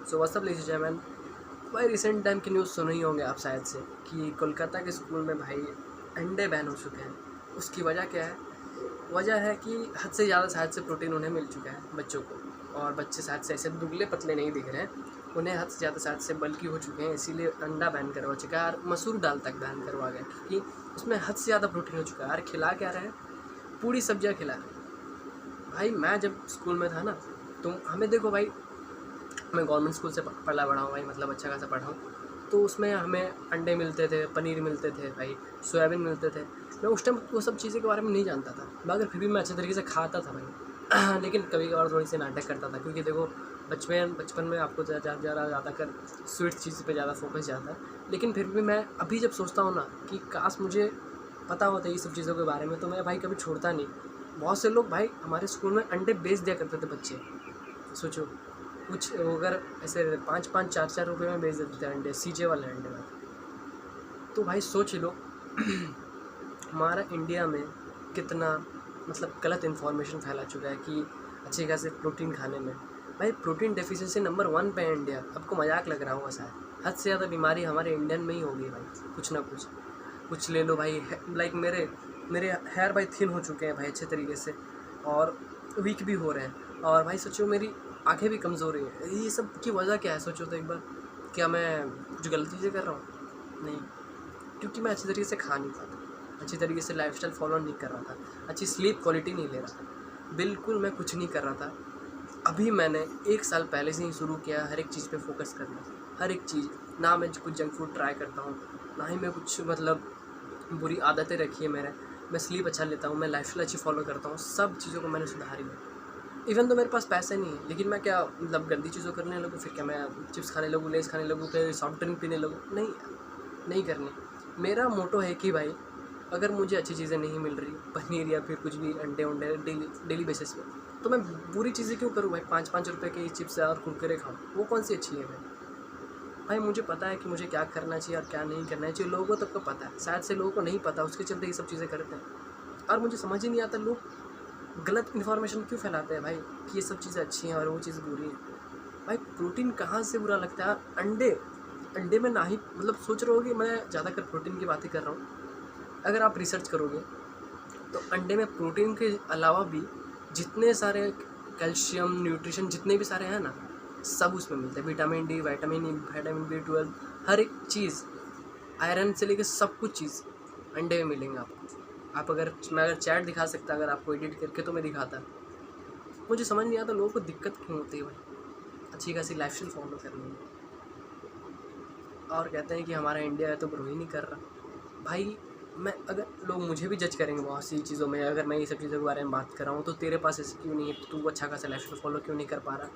So what's up ladies and gentleman, भाई recent time की news सुने ही होंगे आप शायद से कि कोलकाता के स्कूल में भाई अंडे बैन हो चुके हैं। उसकी वजह क्या है? वजह है कि हद से ज़्यादा शायद से प्रोटीन उन्हें मिल चुका है बच्चों को, और बच्चे शायद से ऐसे दुबले पतले नहीं दिख रहे हैं, उन्हें हद से ज़्यादा शायद से बल्कि हो चुके हैं, इसीलिए अंडा बैन करवा चुका है और मसूर दाल तक बैन करवा गया क्योंकि उसमें हद से ज़्यादा प्रोटीन हो चुका है। यार खिला क्या रहे हैं? पूरी सब्जियाँ खिला रहे हैं। भाई मैं जब स्कूल में था ना, तो हमें देखो भाई, मैं गवर्नमेंट स्कूल से पला बड़ा हूँ भाई, मतलब अच्छा खासा पढ़ा हूँ, तो उसमें हमें अंडे मिलते थे, पनीर मिलते थे भाई, सोयाबीन मिलते थे। मैं उस टाइम वो सब चीज़ें के बारे में नहीं जानता था, मगर फिर भी मैं अच्छे तरीके से खाता था भाई लेकिन कभी कभार थोड़ी सी नाटक करता था, क्योंकि देखो बचपन में आपको ज़्यादातर स्वीट चीज़ पे ज़्यादा फोकस जाता है। लेकिन फिर भी मैं अभी जब सोचता हूँ ना कि काश मुझे पता होता ये सब चीज़ों के बारे में, तो मैं भाई कभी छोड़ता नहीं। बहुत से लोग भाई हमारे स्कूल में अंडे बेच दिया करते थे बच्चे, सोचो, कुछ अगर ऐसे 5-5 4-4 रुपये में बेच देते थे अंडे, सीजे वाले अंडे भाई। तो भाई सोच लो हमारा इंडिया में कितना मतलब गलत इन्फॉर्मेशन फैला चुका है कि अच्छे खासे प्रोटीन खाने में। भाई प्रोटीन डेफिशिएंसी नंबर 1 पे है इंडिया। आपको मजाक लग रहा होगा शायद, हद से ज़्यादा बीमारी हमारे इंडियन में ही होगी भाई, कुछ ना कुछ ले लो भाई। लाइक मेरे हेयर भाई थिन हो चुके हैं भाई अच्छे तरीके से, और वीक भी हो रहे हैं, और भाई सोचो मेरी आंखें भी कमज़ोर है। ये सब की वजह क्या है? सोचो तो एक बार, क्या मैं कुछ गलत चीज़ें कर रहा हूँ? नहीं, क्योंकि मैं अच्छी तरीके से खा नहीं पाता, अच्छी तरीके से लाइफस्टाइल फॉलो नहीं कर रहा था, अच्छी स्लीप क्वालिटी नहीं ले रहा था, बिल्कुल मैं कुछ नहीं कर रहा था। अभी मैंने 1 साल पहले से ही शुरू किया हर एक चीज़ पे फोकस करना, हर एक चीज़। ना मैं कुछ जंक फूड ट्राई करता हूँ, ना ही मैं कुछ मतलब बुरी आदतें रखी है मैंने। मैं स्लीप अच्छा लेता हूँ, मैं लाइफस्टाइल अच्छी फॉलो करता हूँ, सब चीज़ों को मैंने सुधारी है। इवन तो मेरे पास पैसे नहीं है, लेकिन मैं क्या मतलब गंदी चीज़ों करने लगूँ? फिर क्या मैं चिप्स खाने लगूँ, लेस खाने लगूँ, फिर सॉफ्ट ड्रिंक पीने लगूँ? नहीं, नहीं करनी। मेरा मोटो है कि भाई अगर मुझे अच्छी चीज़ें नहीं मिल रही, पनीर या फिर कुछ भी अंडे वंडे डेली बेसिस पे, तो मैं बुरी चीज़ें क्यों करूँ भाई? 5-5 रुपये की चिप्स और कुरकुरे खाऊँ, वो कौन सी अच्छी है भाई? मुझे पता है कि मुझे क्या करना चाहिए और क्या नहीं करना चाहिए। लोगों को तब को पता है, शायद से लोगों को नहीं पता, उसके चलते ये सब चीज़ें करते हैं। और मुझे समझ ही नहीं आता लोग गलत इन्फॉर्मेशन क्यों फैलाते हैं भाई कि ये सब चीज़ें अच्छी हैं और वो चीज़ बुरी है। भाई प्रोटीन कहाँ से बुरा लगता है? अंडे में ना ही मतलब सोच रहे हो कि मैं ज़्यादातर प्रोटीन की बातें कर रहा हूँ। अगर आप रिसर्च करोगे तो अंडे में प्रोटीन के अलावा भी जितने सारे कैल्शियम न्यूट्रिशन जितने भी सारे हैं ना, सब उसमें मिलते हैं। Vitamin D, vitamin E, vitamin B12, हर एक चीज़, आयरन से लेकर सब कुछ चीज़ अंडे में मिलेंगे आपको। मैं अगर चैट दिखा सकता, अगर आपको एडिट करके, तो मैं दिखाता। मुझे समझ नहीं आता लोगों को दिक्कत क्यों होती है भाई अच्छी खासी लाइफस्टाइल फॉलो करने में, और कहते हैं कि हमारा इंडिया है तो ग्रो ही नहीं कर रहा। भाई मैं अगर लोग मुझे भी जज करेंगे बहुत सी चीज़ों में, अगर मैं ये सब चीज़ों के बारे में बात कर रहा हूँ, तो तेरे पास ऐसे क्यों नहीं है, तू अच्छा खासा लाइफस्टाइल फॉलो क्यों नहीं कर पा रहा?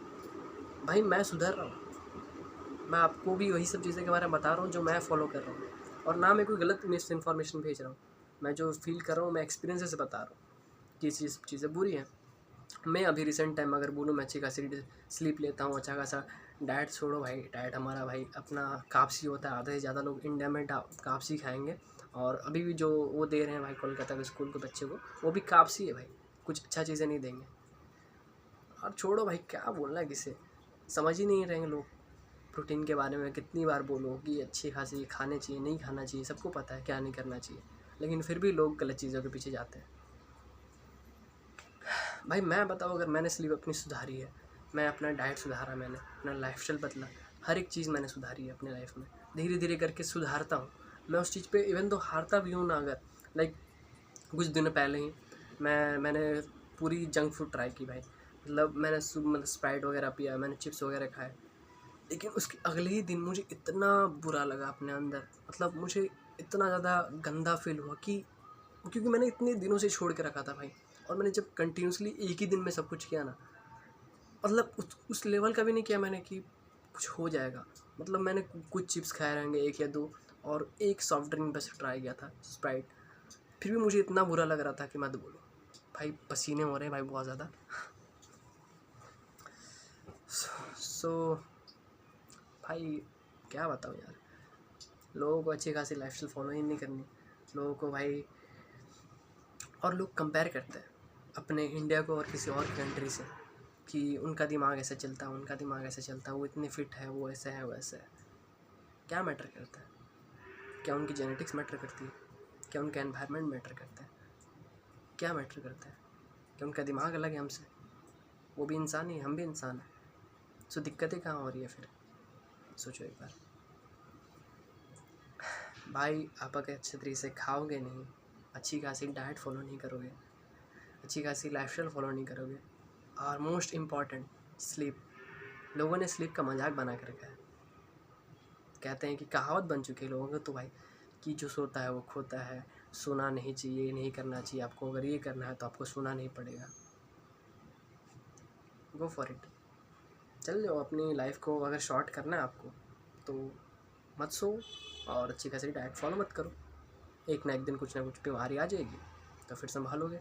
भाई मैं सुधर रहा हूँ, मैं आपको भी वही सब चीज़ें के बारे में बता रहा हूँ जो मैं फॉलो कर रहा हूँ, और ना मैं कोई गलत मिस इन्फॉर्मेशन भेज रहा हूँ। मैं जो फील कर रहा हूँ मैं एक्सपीरियंस से बता रहा हूँ कि चीज़ें बुरी हैं। मैं अभी रिसेंट टाइम अगर बोलूँ, मैं अच्छी खासी स्लीप लेता हूँ, अच्छा खासा डाइट। छोड़ो भाई, डाइट हमारा भाई अपना कापसी होता है, आधे से ज़्यादा लोग इंडिया में कापसी खाएंगे, और अभी भी जो वो दे रहे हैं भाई कोलकाता के स्कूल के बच्चे को, वो भी कापसी है भाई, कुछ अच्छा चीज़ें नहीं देंगे। और छोड़ो भाई, क्या बोलना है किसे, समझ ही नहीं रहेंगे लोग। प्रोटीन के बारे में कितनी बार बोलो कि अच्छी खासी खाने चाहिए, नहीं खाना चाहिए, सबको पता है क्या नहीं करना चाहिए, लेकिन फिर भी लोग गलत चीज़ों के पीछे जाते हैं। भाई मैं बताऊँ, अगर मैंने स्लीप अपनी सुधारी है, मैं अपना डाइट सुधारा, मैंने अपना लाइफस्टाइल बदला, हर एक चीज़ मैंने सुधारी है अपनी लाइफ में, धीरे धीरे करके सुधारता हूँ मैं उस चीज़ पे। इवन तो हारता भी हूँ ना, अगर लाइक कुछ दिन पहले ही मैंने पूरी जंक फूड ट्राई की भाई, मतलब मतलब स्प्राइट वगैरह पिया, मैंने चिप्स वगैरह खाए, लेकिन उसके अगले ही दिन मुझे इतना बुरा लगा अपने अंदर, मतलब मुझे इतना ज़्यादा गंदा फील हुआ कि, क्योंकि मैंने इतने दिनों से छोड़ के रखा था भाई, और मैंने जब कंटिन्यूसली एक ही दिन में सब कुछ किया ना, मतलब उस लेवल का भी नहीं किया मैंने कि कुछ हो जाएगा। मतलब मैंने कुछ चिप्स खाए रहेंगे, 1 या 2, और एक सॉफ्ट ड्रिंक बस ट्राई किया था, स्प्राइट। फिर भी मुझे इतना बुरा लग रहा था कि मत बोलो भाई, पसीने हो रहे हैं भाई बहुत ज़्यादा। सो भाई क्या बताऊँ यार, लोगों को अच्छी खासी लाइफस्टाइल फॉलो ही नहीं करनी लोगों को भाई, और लोग कंपेयर करते हैं अपने इंडिया को और किसी और कंट्री से। कि उनका दिमाग ऐसे चलता है, उनका दिमाग ऐसे चलता है, वो इतने फिट है, वो ऐसे है, वो ऐसे है। क्या मैटर करता है? क्या उनकी जेनेटिक्स मैटर करती है? क्या उनका एनवायरनमेंट मैटर करता है? क्या मैटर करता है? क्या उनका दिमाग अलग है हमसे? वो भी इंसान ही, हम भी इंसान हैं। सो दिक्कतें कहाँ हो रही है फिर? सोचो एक बार भाई। आप अगर अच्छे तरीके से खाओगे नहीं, अच्छी खासी डाइट फॉलो नहीं करोगे, अच्छी खासी लाइफस्टाइल फॉलो नहीं करोगे, और मोस्ट इम्पॉर्टेंट स्लीप। लोगों ने स्लीप का मजाक बना कर रखा है। कहते हैं कि कहावत बन चुकी है लोगों को तो भाई, कि जो सोता है वो खोता है, सोना नहीं चाहिए, ये नहीं करना चाहिए आपको, अगर ये करना है तो आपको सोना नहीं पड़ेगा। गो फॉर इट, चल जाओ। अपनी लाइफ को अगर शॉर्ट करना है आपको तो मत सो, और अच्छी खासी डाइट फॉलो मत करो। एक ना एक दिन कुछ ना कुछ बीमारी आ जाएगी तो फिर संभालोगे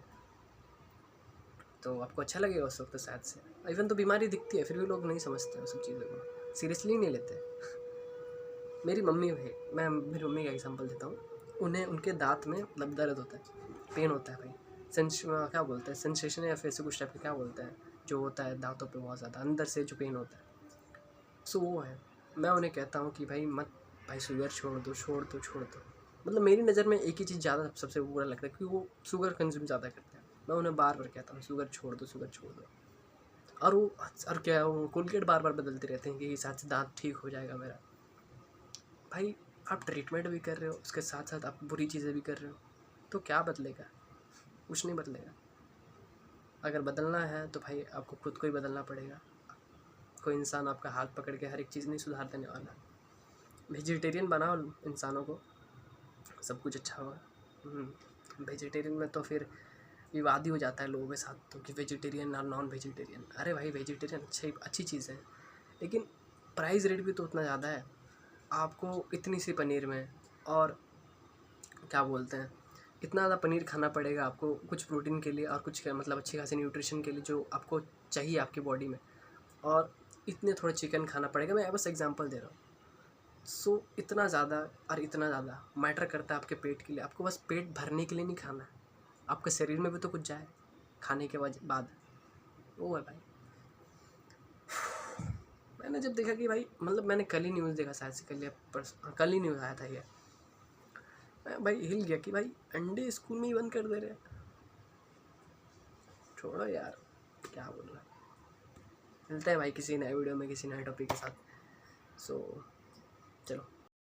तो आपको अच्छा लगेगा उस वक्त शायद से। इवन तो बीमारी दिखती है फिर भी लोग नहीं समझते उस सब चीज़ों को, सीरियसली नहीं लेते। मेरी मम्मी है, मैं मेरी मम्मी का एग्जांपल देता हूँ। उन्हें उनके दांत में मतलब दर्द होता है, पेन होता है भाई, क्या बोलते हैं, सेंसेशन या फिर से कुछ टाइप का क्या बोलते हैं, जो होता है दांतों पे बहुत ज़्यादा अंदर से जो पेन होता है। सो वो है। मैं उन्हें कहता हूँ कि भाई मत, भाई शुगर छोड़ दो, छोड़ दो, छोड़ दो। मतलब मेरी नज़र में एक ही चीज़ ज़्यादा सबसे बुरा लगता है, क्योंकि वो शुगर कंज्यूम ज़्यादा करते हैं। मैं उन्हें बार बार कहता हूँ शुगर छोड़ दो, शुगर छोड़ दो। और वो, और क्या, वो कोलगेट बार बार बदलते रहते हैं कि साथ से दांत ठीक हो जाएगा मेरा। भाई आप ट्रीटमेंट भी कर रहे हो, उसके साथ साथ आप बुरी चीज़ें भी कर रहे हो, तो क्या बदलेगा? कुछ नहीं बदलेगा। अगर बदलना है तो भाई आपको खुद को ही बदलना पड़ेगा। कोई इंसान आपका हाथ पकड़ के हर एक चीज़ नहीं सुधार देने वाला। वेजिटेरियन बनाओ इंसानों को, सब कुछ अच्छा होगा। वेजिटेरियन में तो फिर विवाद ही हो जाता है लोगों के साथ तो, कि वेजिटेरियन और नॉन वेजिटेरियन। अरे भाई वेजिटेरियन अच्छी चीज़ है, लेकिन प्राइस रेट भी तो उतना ज़्यादा है। आपको इतनी सी पनीर में, और क्या बोलते हैं, इतना ज़्यादा पनीर खाना पड़ेगा आपको कुछ प्रोटीन के लिए, और कुछ मतलब अच्छी खासी न्यूट्रिशन के लिए जो आपको चाहिए आपकी बॉडी में, और इतने थोड़े चिकन खाना पड़ेगा। मैं बस एग्जांपल दे रहा हूँ। सो इतना ज़्यादा और इतना ज़्यादा मैटर करता है आपके पेट के लिए। आपको बस पेट भरने के लिए नहीं खाना है, आपके शरीर में भी तो कुछ जाए खाने के बाद। वो है भाई। मैंने जब देखा कि भाई, मतलब मैंने कल ही न्यूज़ देखा, शायद से कल या कल ही न्यूज़ आया था ये, मैं भाई हिल गया कि भाई अंडे स्कूल में ही बंद कर दे रहे हैं। छोड़ो यार, क्या बोल रहा है। मिलते हैं भाई किसी नए वीडियो में किसी नए टॉपिक के साथ। सो चलो।